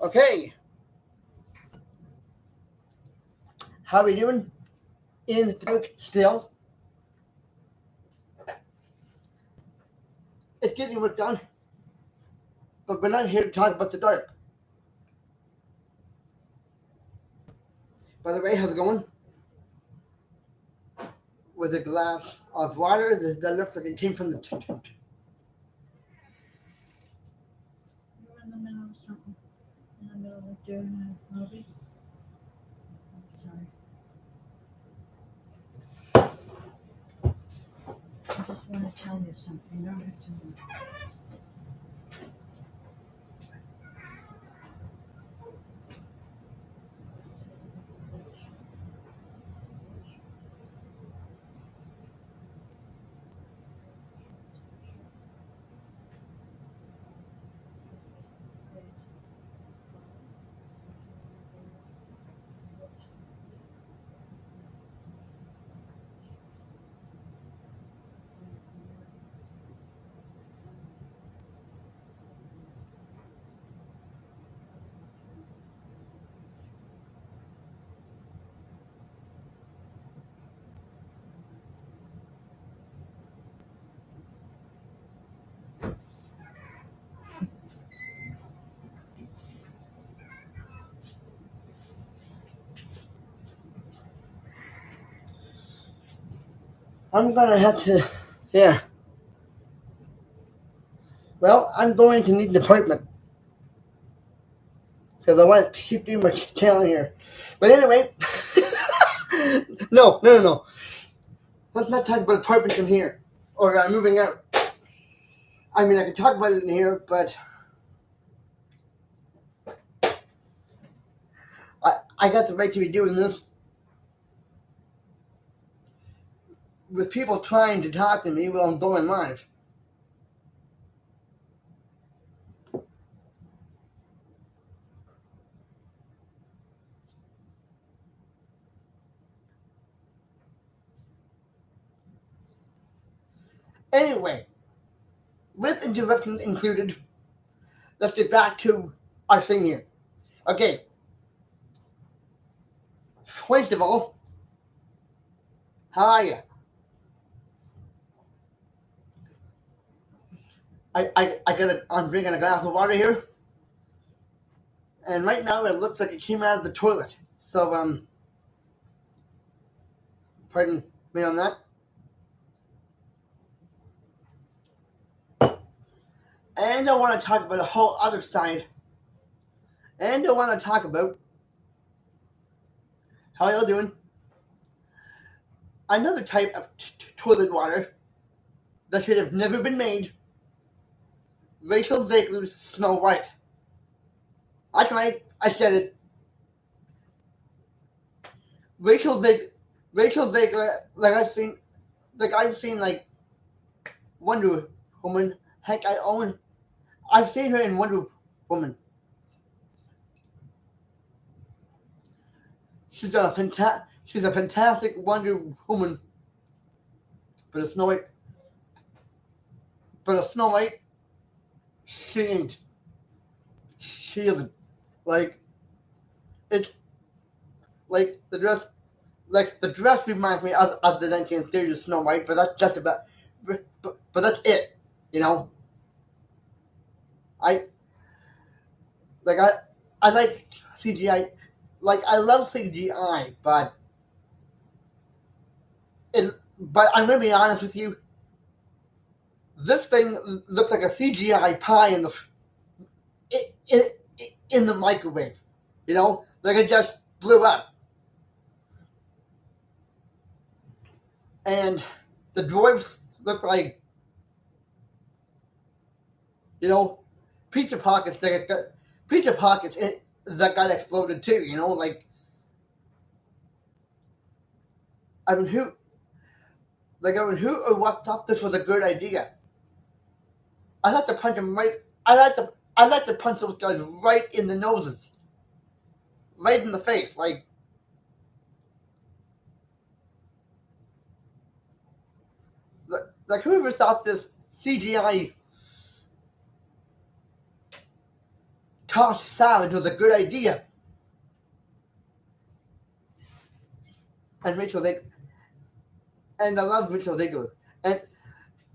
Okay, how are we doing? In the dark still. It's getting work done, but we're not here to talk about the dark. By the way, how's it going? With a glass of water that looks like it came from the You're in the middle of something. In the middle of doing a movie. I'm sorry. I just want to tell you something. You don't have to. I'm gonna have to, yeah. Well, I'm going to need an apartment because I want to keep doing my channel here. But anyway, no. Let's not talk about apartments in here or moving out. I mean, I can talk about it in here, but I got the right to be doing this with people trying to talk to me while I'm going live. Anyway, with interruptions included, let's get back to our thing here. Okay, first of all, how are you? I'm drinking a glass of water here, and right now it looks like it came out of the toilet. So, pardon me on that. And I want to talk about the whole other side. And I want to talk about how y'all doing. Another type of toilet water that should have never been made. Rachel Zieglers Snow White. That's right, I said it. Rachel Zieg, Rachel Ziegler, like I've seen like Wonder Woman. Heck, I've seen her in Wonder Woman. She's a fantastic Wonder Woman. But a Snow White, but a Snow White, she ain't. She isn't. Like it's like the dress reminds me of the 1930s Snow White, but that's just about, but that's it. You know, I like I like CGI. Like I love CGI, but I'm gonna be honest with you. This thing looks like a CGI pie in, in the microwave. You know, like it just blew up. And the dwarves look like, you know, pizza pockets pizza pockets that got exploded too. You know, like I mean, who or what thought this was a good idea? I'd like to punch him right. I'd like to punch those guys right in the noses, right in the face. Like whoever thought this CGI tossed salad was a good idea. And and I love Rachel Ziegler. And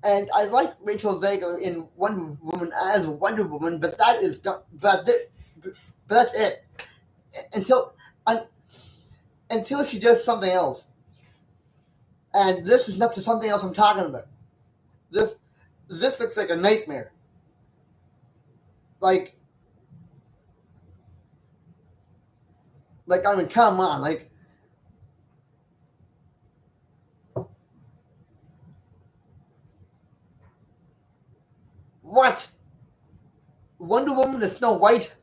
and I like Rachel Ziegler in Wonder Woman as Wonder Woman, but but that's it. Until un, until she does something else. And this is not the something else I'm talking about. This this looks like a nightmare. Like I mean, come on, like what? Wonder Woman is Snow White,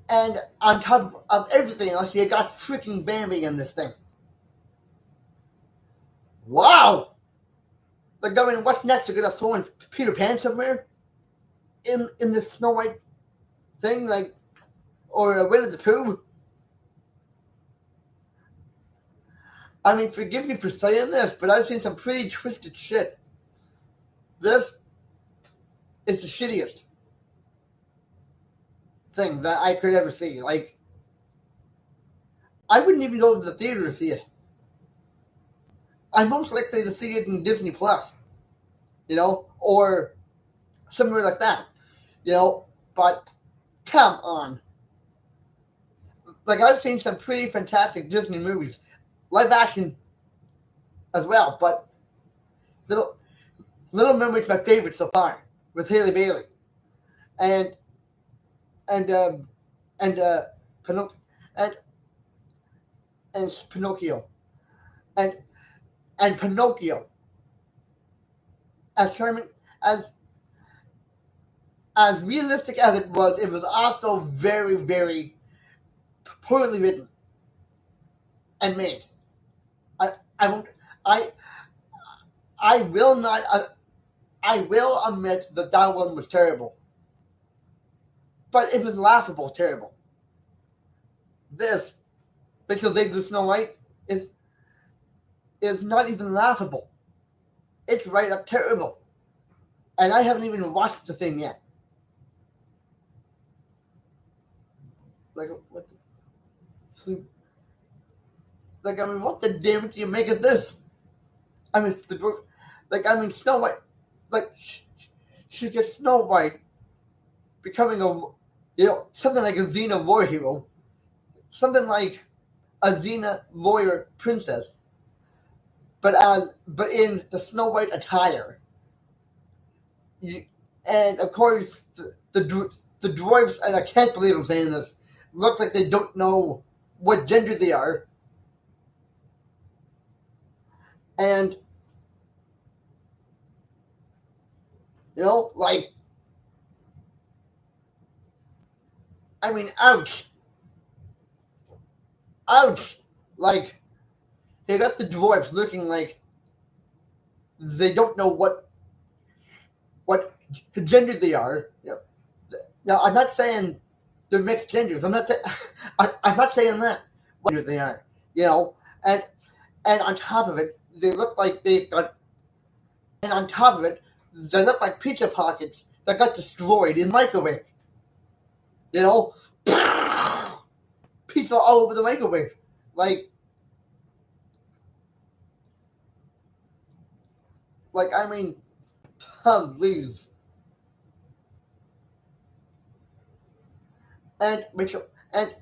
and on top of everything else, you got freaking Bambi in this thing. Wow! Like, I mean, what's next? You're gonna throw in Peter Pan somewhere in this Snow White thing, like, or Winnie the Pooh? I mean, forgive me for saying this, but I've seen some pretty twisted shit. This is the shittiest thing that I could ever see. Like, I wouldn't even go to the theater to see it. I'm most likely to see it in Disney Plus, or somewhere like that, But come on, like I've seen some pretty fantastic Disney movies, live action as well. But Little Little Mermaid's my favorite so far with Haley Bailey, and and and Pinoc- and Pinocchio, and Pinocchio, as charming as realistic as it was also very, very poorly written and made. I won't. I I will not. I will admit that that one was terrible, but it was laughable. Terrible. This Rachel Zieglers Snow White is is not even laughable. It's right up terrible, and I haven't even watched the thing yet. Like what? Like I mean, what the damn do you make of this? I mean, Snow White. Like she gets Snow White becoming something like a Xena war hero, something like a Xena lawyer princess, but in the Snow White attire. You, and of course the dwarves, and I can't believe I'm saying this, looks like they don't know what gender they are, and like I mean, ouch, ouch, like they got the dwarves looking like they don't know what gender they are. Now I'm not saying they're mixed genders. I'm not saying that. What gender they are, and on top of it, they look like they've got. And on top of it, they look like pizza pockets that got destroyed in the microwave. You know, pizza all over the microwave. Like, I mean, please. And Mitchell, and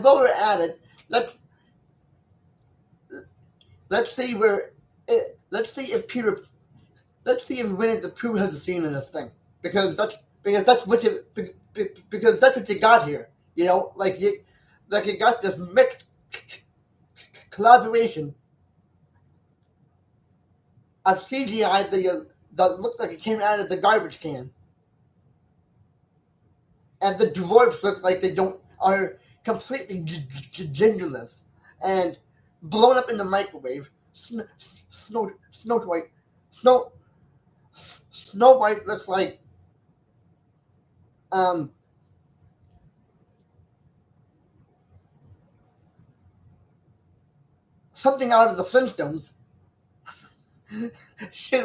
while we're at it, let's let's see where, let's see if Peter, let's see if Winnie the Pooh has a scene in this thing, because that's what you because that's what you got here. You got this mixed collaboration of CGI that looked like it came out of the garbage can, and the dwarfs look like they don't are completely genderless and blown up in the microwave. Snow White, Snow Snow White looks like um something out of the Flintstones. she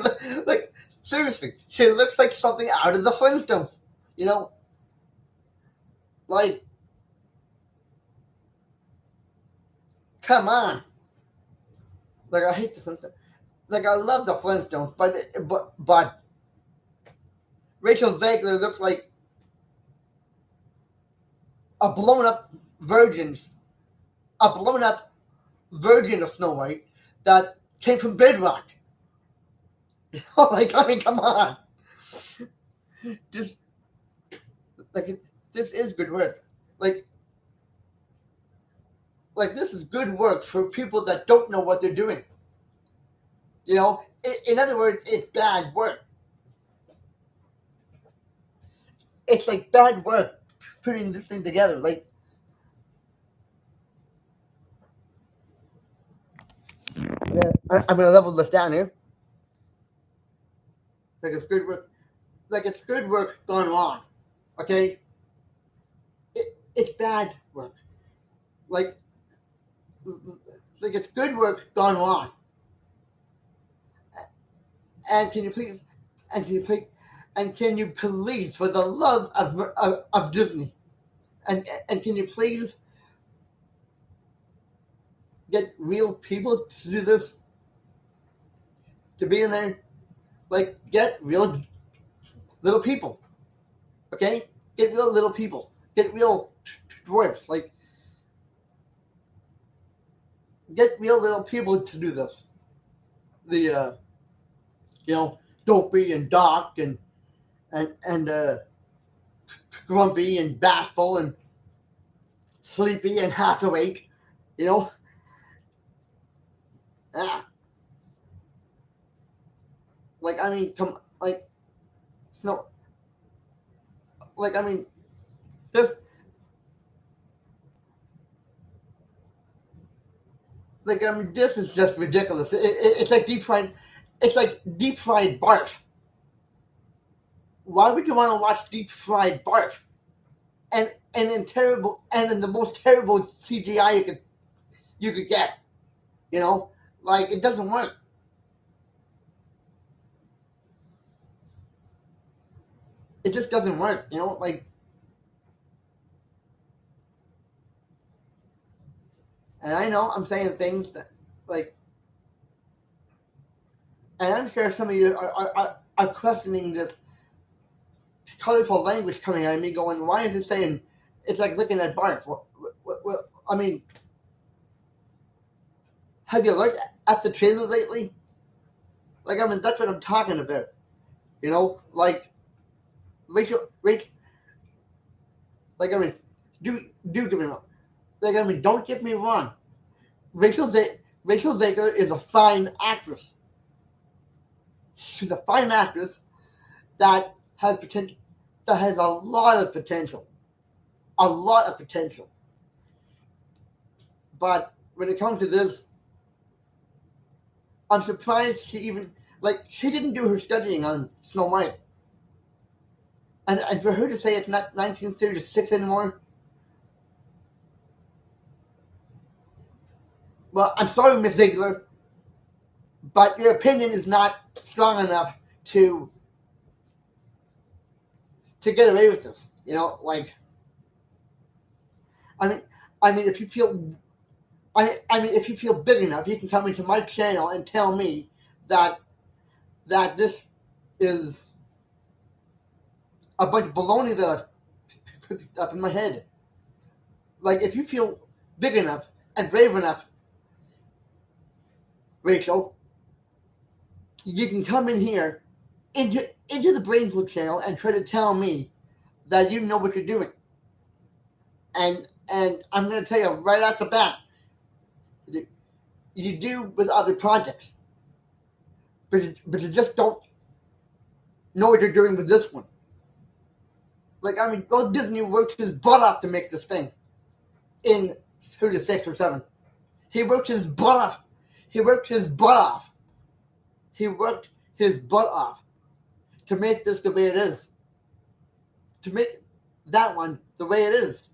like Seriously, she looks like something out of the Flintstones. You know, like, come on. Like, I hate the Flintstones. Like, I love the Flintstones, but Rachel Zegler looks like a blown up virgins, a blown up virgin of Snow White that came from Bedrock. Like, I mean, come on. Just, like, this is good work. Like, this is good work for people that don't know what they're doing. You know, in other words, it's bad work. It's like bad work putting this thing together. Like, yeah, I'm gonna level this down here. Like, it's good work. Like, it's good work gone wrong. Okay, it's bad work. Like, it's good work gone wrong. And can you please, and can you please, and can you please, for the love of Disney, and can you please get real people to do this, to be in there? Like, get real little people, okay? Get real little people. Get real dwarfs. Like, get real little people to do this. The Dopey and Doc and Grumpy and Bashful and Sleepy and Half Awake. You know, ah, like, I mean, come, like, Snow, like, I mean, this, like, I mean, this is just ridiculous. It's like deep fried, it's like deep fried barf. Why would you want to watch deep fried barf? And in the most terrible CGI you could get. You know, like, it doesn't work. It just doesn't work. You know, like, and I know I'm saying things that, like, and I'm sure some of you are questioning this colorful language coming out of me, going, why is it saying it's like looking at barf? I mean, have you looked at the trailer lately? Like, I mean, that's what I'm talking about. You know, like, Rachel, like, I mean, do get me wrong. Like, I mean, don't get me wrong. Rachel Zegler is a fine actress. She's a fine actress that has potential, that has a lot of potential. A lot of potential. But when it comes to this, I'm surprised she even, like, she didn't do her studying on Snow White. And for her to say it's not 1936 anymore, well, I'm sorry, Miss Ziegler, but your opinion is not strong enough to get away with this. You know, like, I mean, I mean, if you feel, I mean, if you feel big enough, you can come into my channel and tell me that this is a bunch of baloney that I've cooked up in my head. Like, if you feel big enough and brave enough, Rachel, you can come in here into the Brain Food channel and try to tell me that you know what you're doing. And I'm going to tell you right off the bat, you do with other projects, but you just don't know what you're doing with this one. Like, I mean, Walt Disney worked his butt off to make this thing in 36 or 7. He worked his butt off. He worked his butt off. He worked his butt off to make this the way it is. To make that one the way it is.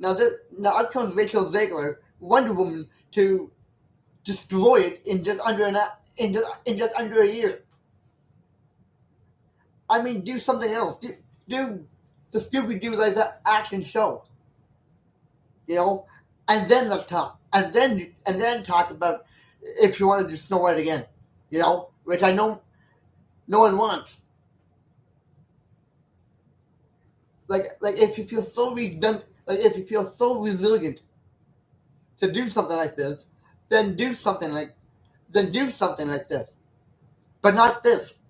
Now out comes Rachel Zegler, Wonder Woman, to destroy it in just under in just under a year. I mean, do something else. Do the Scooby Doo live action show. You know, and then let's talk. And then talk about if you want to do Snow White again. You know, which I know no one wants. Like if you feel so redundant, like if you feel so resilient to do something like this, then do something like this, but not this.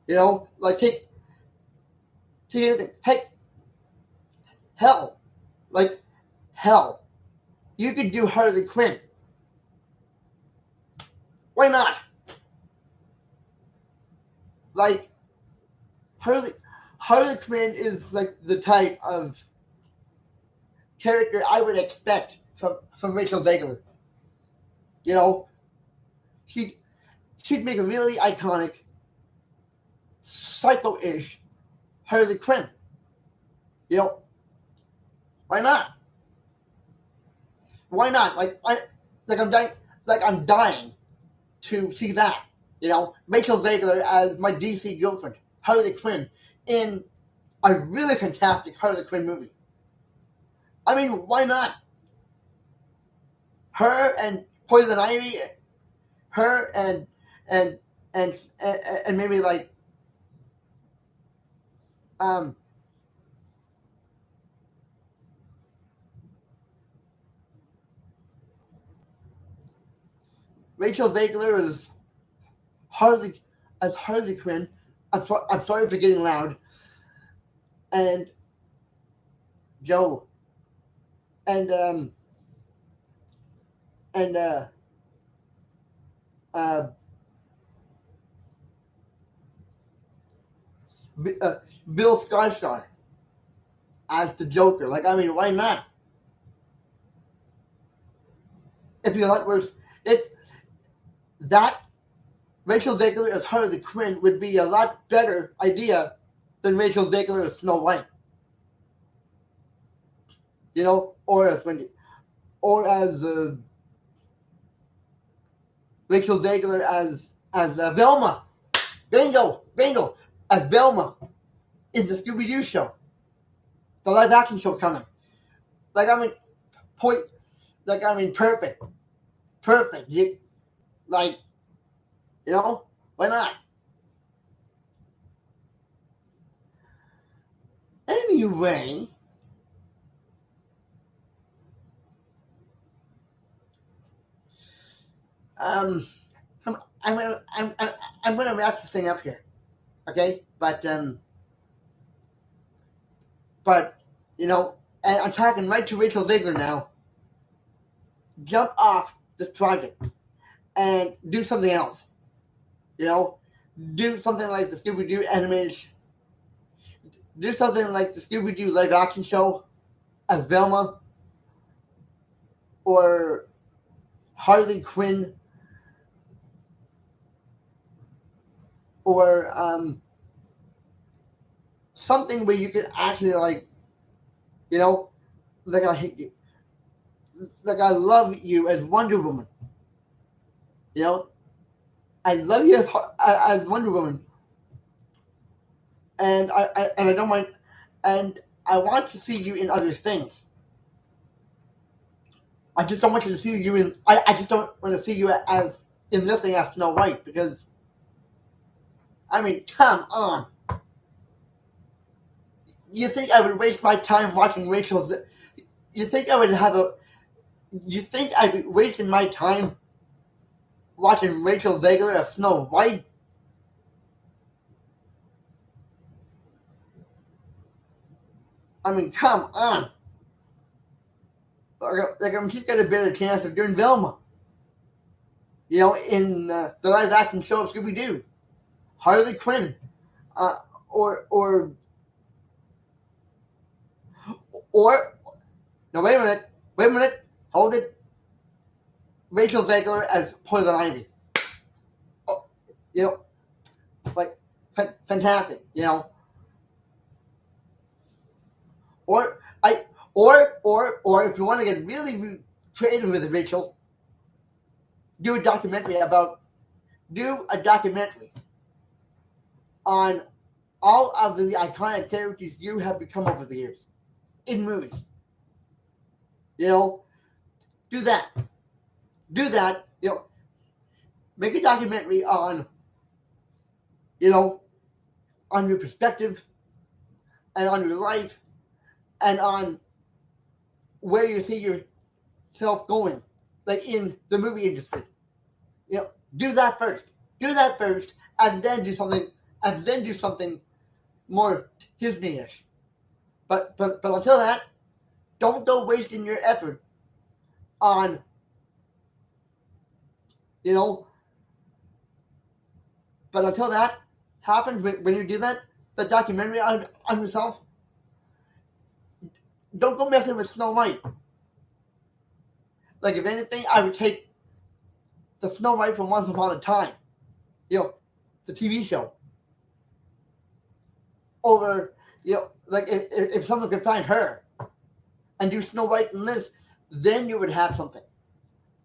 You know, like take anything. Hey, hell, like hell, you could do Harley Quinn. Why not? Like Harley Harley Quinn is like the type of character I would expect from Rachel Zieglers. You know, she she'd make a really iconic, psycho-ish Harley Quinn. You know, why not? Why not? Like I'm dying, I'm dying to see that. You know, Rachel Zegler as my DC girlfriend, Harley Quinn, in a really fantastic Harley Quinn movie. I mean, why not? Her and Poison Ivy, her and and maybe like um Rachel Zegler Harley as Harley Quinn. I'm sorry for getting loud. And Joe and and uh, uh, Bill Skarsgård as the Joker. Like, I mean, why not? It'd be a lot worse. It that Rachel Zegler as Harley Quinn would be a lot better idea than Rachel Zegler as Snow White. You know, or as Wendy, or as Rachel Zegler as Velma. Bingo, as Velma in the Scooby Doo show, the live action show coming. Like, I mean, point. Like, I mean, perfect. Like, you know, why not? Anyway, um, I'm I'm gonna I'm gonna wrap this thing up here, okay? But you know, and I'm talking right to Rachel Ziegler now. Jump off this project and do something else. You know, do something like the Scooby Doo animated. Do something like the Scooby Doo live action show as Velma or Harley Quinn or something where you could actually like, you know, like I hate you, like I love you as Wonder Woman. You know, I love you as Wonder Woman, and I don't mind, and I want to see you in other things. I just don't want you to see you in. I just don't want to see you as in this thing as Snow White because I mean, come on. You think I would waste my time watching Rachel's? You think I would have a? You think I'd be wasting my time watching Rachel Zegler as Snow White? I mean, come on. Like she's got a better chance of doing Velma. You know, in the live action show of Scooby Doo, Harley Quinn, uh, or or or no, wait a minute, hold it. Rachel Zegler as Poison Ivy. Oh, you know, like fantastic. You know, or or if you want to get really creative with Rachel, do a documentary about do a documentary on all of the iconic characters you have become over the years in movies. You know, do that. Do that. You know, make a documentary on, you know, on your perspective and on your life and on where you see yourself going, like in the movie industry. You know, do that first. Do that first, and then do something, and then do something more Disney-ish. But until that, don't go wasting your effort on, you know. But until that happens, when you do that, the documentary on yourself, don't go messing with Snow White. Like if anything, I would take the Snow White from Once Upon a Time, you know, the TV show, over, you know, like if someone could find her and do Snow White in this, then you would have something.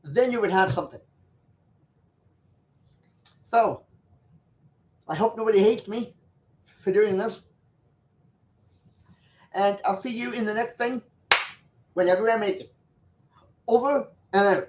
Then you would have something. So I hope nobody hates me for doing this. And I'll see you in the next thing whenever I make it. Over and out.